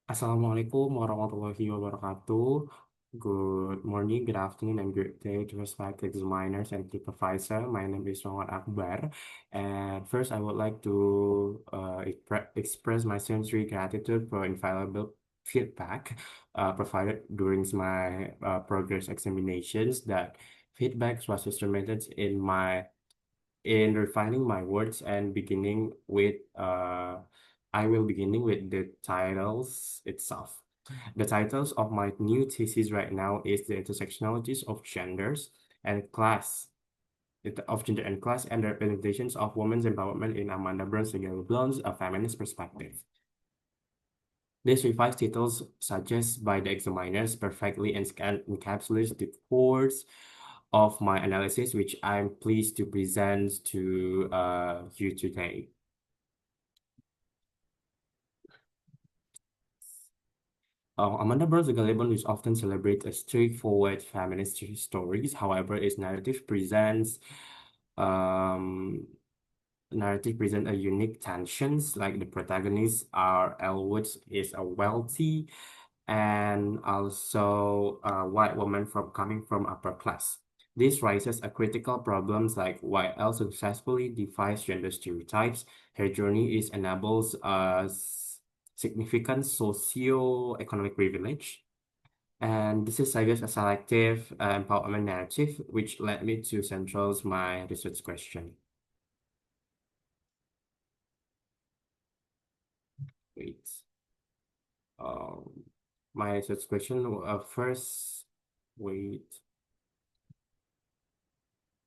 Assalamualaikum warahmatullahi wabarakatuh. Good morning, good afternoon, and good day to respected examiners and supervisor. My name is Akbar. And first, I would like to express my sincere gratitude for invaluable feedback provided during my progress examinations. That feedback was instrumental in refining my words and beginning with I will beginning with the titles itself. The titles of my new thesis right now is the intersectionalities of genders and class of gender and class and the representations of women's empowerment in Amanda Brown's Blonde's A Feminist Perspective. These revised titles, suggested by the examiners, perfectly encapsulates the course of my analysis, which I'm pleased to present to you today. Amanda Burns Gallivan is often celebrated as straightforward feminist stories. However, its um, narrative present a unique tensions. Like the protagonist, are Elwood is a wealthy and also a white woman from coming from upper class. This raises a critical problems like while Elle successfully defies gender stereotypes, her journey is enables significant socio-economic privilege. And this is, I guess, a selective empowerment narrative, which led me to centralize my research question. Wait. Um, my research question first. Wait.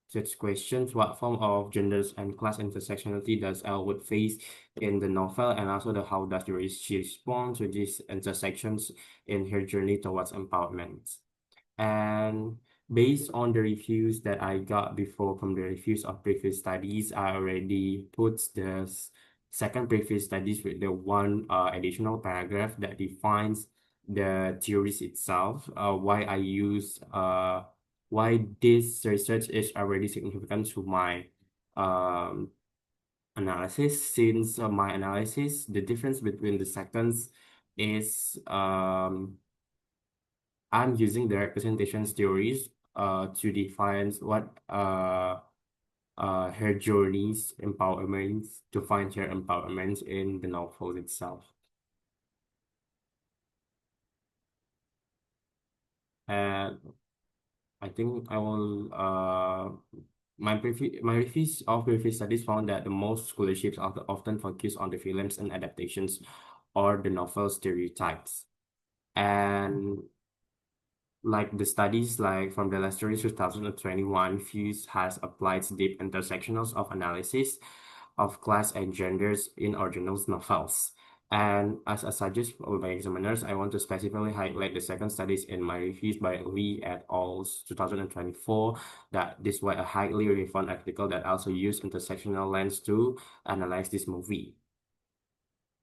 Such questions, what form of genders and class intersectionality does Elwood face in the novel, and also the how does she respond to these intersections in her journey towards empowerment? And based on the reviews that I got before from the reviews of previous studies, I already put the second previous studies with the one additional paragraph that defines the theories itself, why this research is already significant to my um, analysis, since my analysis, the difference between the seconds is I'm using the representation theories to define what her journeys empowerment to find her empowerment in the novel itself. And I think I will my reviews of previous studies found that the most scholarships often focus on the films and adaptations or the novel stereotypes. And like the studies like from the Leicester 2021, Fuse has applied deep intersectionals of analysis of class and genders in original novels. And as a suggest for my examiners, I want to specifically highlight the second studies in my reviews by Lee et al.'s 2024, that this was a highly relevant article that also used intersectional lens to analyze this movie.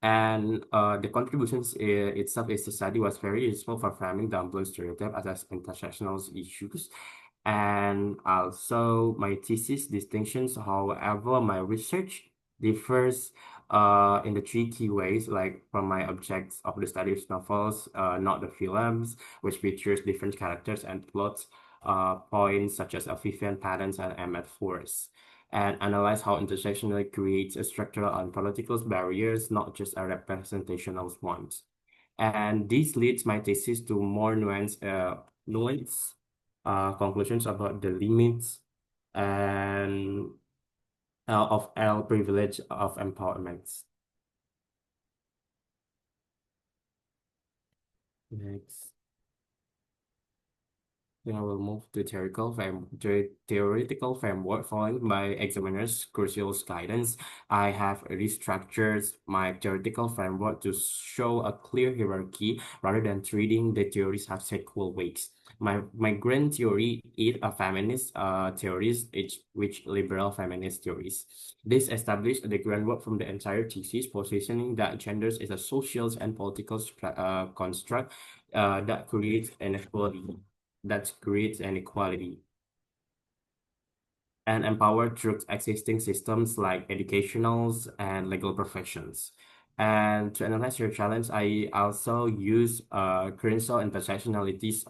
And the contributions itself is the study was very useful for framing the unblown stereotype as intersectional issues. And also my thesis distinctions, however, my research differs in the three key ways, like from my objects of the study of novels, not the films, which features different characters and plots, points such as Vivian patterns and metaphors, and analyze how intersectionality creates a structural and political barriers, not just a representational ones. And this leads my thesis to more nuanced conclusions about the limits and of L privilege of empowerment. Next. Then I will move to theoretical framework following my examiner's crucial guidance. I have restructured my theoretical framework to show a clear hierarchy rather than treating the theories as equal weights. My grand theory is a feminist theories, which liberal feminist theories. This established the groundwork from the entire thesis, positioning that genders is a social and political construct that creates inequality that creates inequality and empower through existing systems like educationals and legal professions. And to analyze your challenge, I also use critical intersectionalities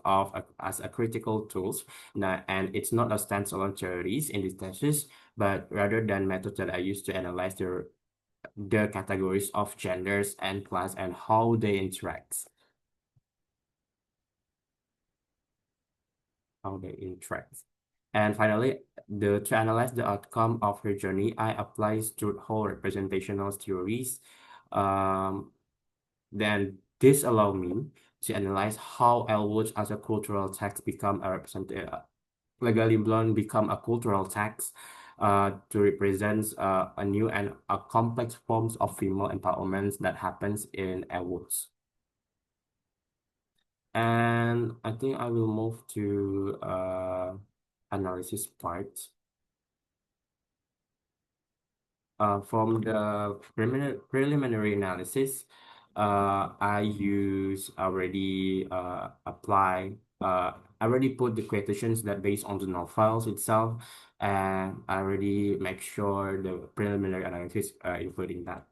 as a critical tools. Now, and it's not a standalone theories in this thesis, but rather than methods that I use to analyze the categories of genders and class and how they interact. How they interact. And finally, to analyze the outcome of her journey, I apply whole representational theories. Um, then this allow me to analyze how Elwood as a cultural text become a legally blonde become a cultural text to represent a new and a complex forms of female empowerment that happens in Elwood's. And I think I will move to analysis part. From the preliminary analysis, I use already I already put the quotations that based on the null files itself, and I already make sure the preliminary analysis including that.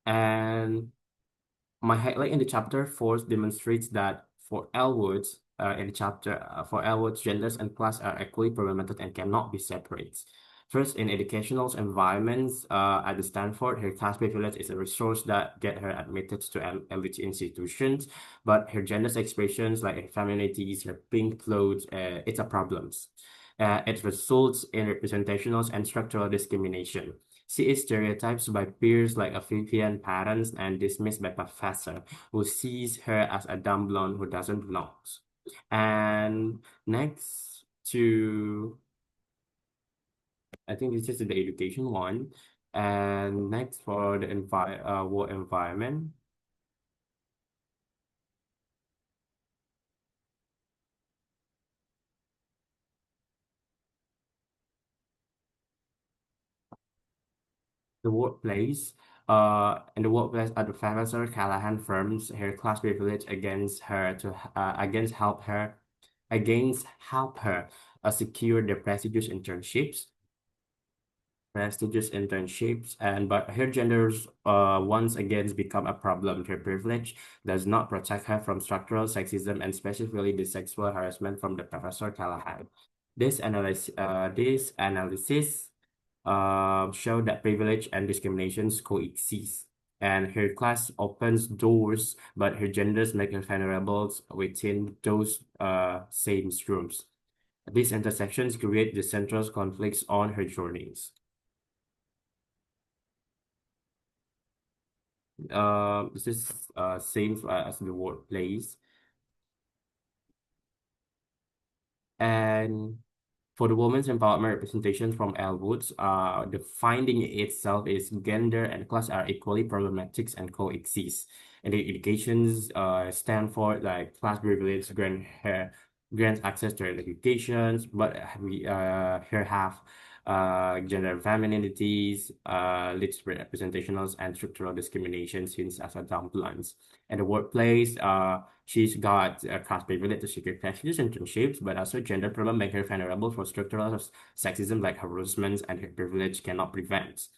And my highlight in the chapter 4 demonstrates that for Elwood's in the chapter for Elwood's genders and class are equally problematic and cannot be separated. First, in educational environments at the Stanford, her class privilege is a resource that get her admitted to elite institutions, but her gender expressions like her femininities, her pink clothes, it's a problem. It results in representational and structural discrimination. She is stereotyped by peers like Vivian parents and dismissed by professor who sees her as a dumb blonde who doesn't belong. And next to, I think this is the education one. And next for the work environment. The workplace. In the workplace at the Professor Callahan firms her class privilege against help her secure the prestigious internships, and but her genders once again become a problem. Her privilege does not protect her from structural sexism and specifically the sexual harassment from the Professor Callahan. This analysis show that privilege and discriminations coexist. And her class opens doors, but her genders make her vulnerable within those same rooms. These intersections create the central conflicts on her journeys. This is same as the workplace. And for the women's empowerment representation from Elwood, the finding itself is gender and class are equally problematic and coexist. And the indications stand for like class privilege grants access to educations, but we here have gender femininities, leads representationals and structural discrimination since as a dumplings. In the workplace, she's got class privilege to secure prestigious internships, but also gender problem make her vulnerable for structural sexism like harassment and her privilege cannot prevent.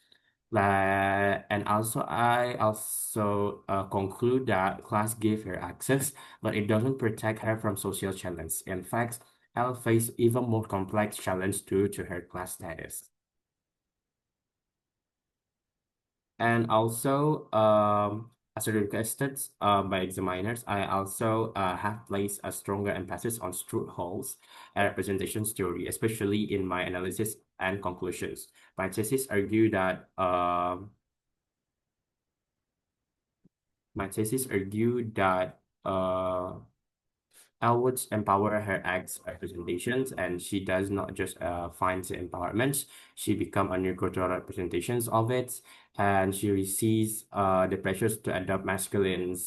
And also, I also conclude that class gave her access, but it doesn't protect her from social challenge. In fact, I'll face even more complex challenge due to her class status. And also, as requested by examiners, I also have placed a stronger emphasis on truth holes and representation theory, especially in my analysis and conclusions. My thesis argue that my thesis argue that Elwood empower her ex representations, and she does not just find the empowerment, she become a new cultural representations of it, and she receives the pressures to adopt masculine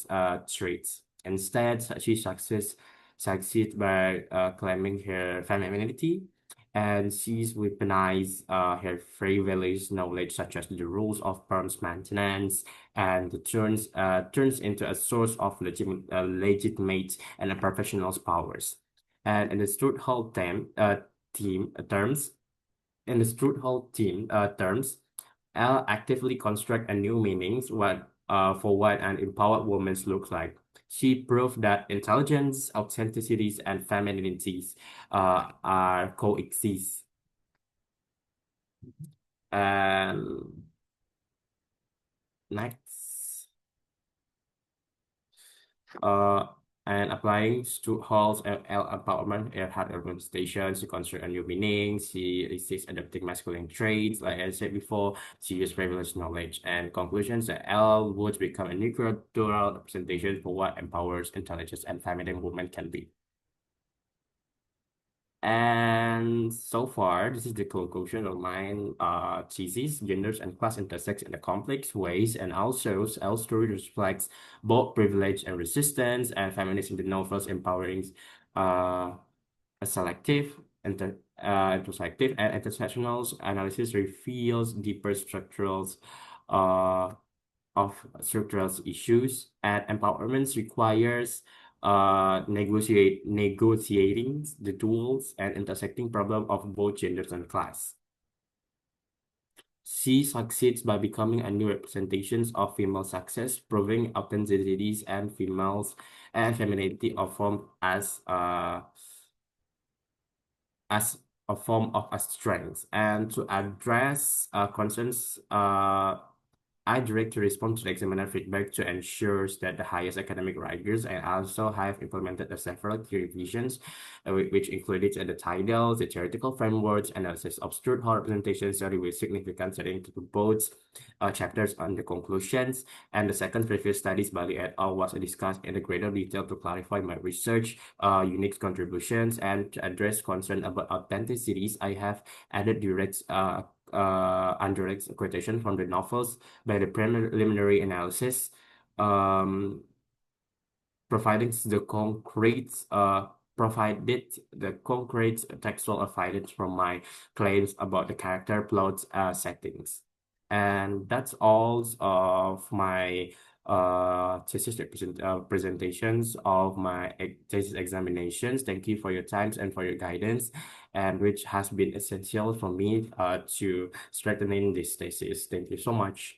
traits. Instead, she succeeds by claiming her femininity, and she's weaponized her privileged knowledge, such as the rules of firm's maintenance, and turns into a source of legitimate and a professional's powers. And in the Strutthal terms, in the Strutthal team terms, L actively construct a new meanings for what an empowered woman looks like. She proved that intelligence, authenticities, and femininities are coexist. And next, uh, and applying to halls L empowerment at hard urban stations to construct a new meaning. She resists adopting masculine traits, like I said before. She uses privileged knowledge and conclusions that L would become a new cultural representation for what empowers intelligence and feminine women can be. And so far, this is the conclusion of my thesis. Genders and class intersect in a complex ways, and also our story reflects both privilege and resistance, and feminists in the novels empowering uh, a selective, introspective, and intersectional analysis reveals deeper uh, structural issues, and empowerment requires negotiating the tools and intersecting problem of both genders and class. She succeeds by becoming a new representations of female success, proving authenticities and females and femininity of form as a form of a strength. And to address concerns I directly respond to the examiner feedback to ensure that the highest academic rigors. I also have implemented the several key revisions, which included the titles, the theoretical frameworks, analysis of structural representation study with significant setting to both chapters on the conclusions. And the second previous studies by the et al. Was discussed in greater detail to clarify my research, unique contributions, and to address concern about authenticities. I have added direct indirect quotation from the novels by the preliminary analysis, um, providing the concrete provided the concrete textual evidence from my claims about the character plots settings. And that's all of my thesis presentations of my thesis examinations. Thank you for your times and for your guidance, and which has been essential for me to strengthening this thesis. Thank you so much.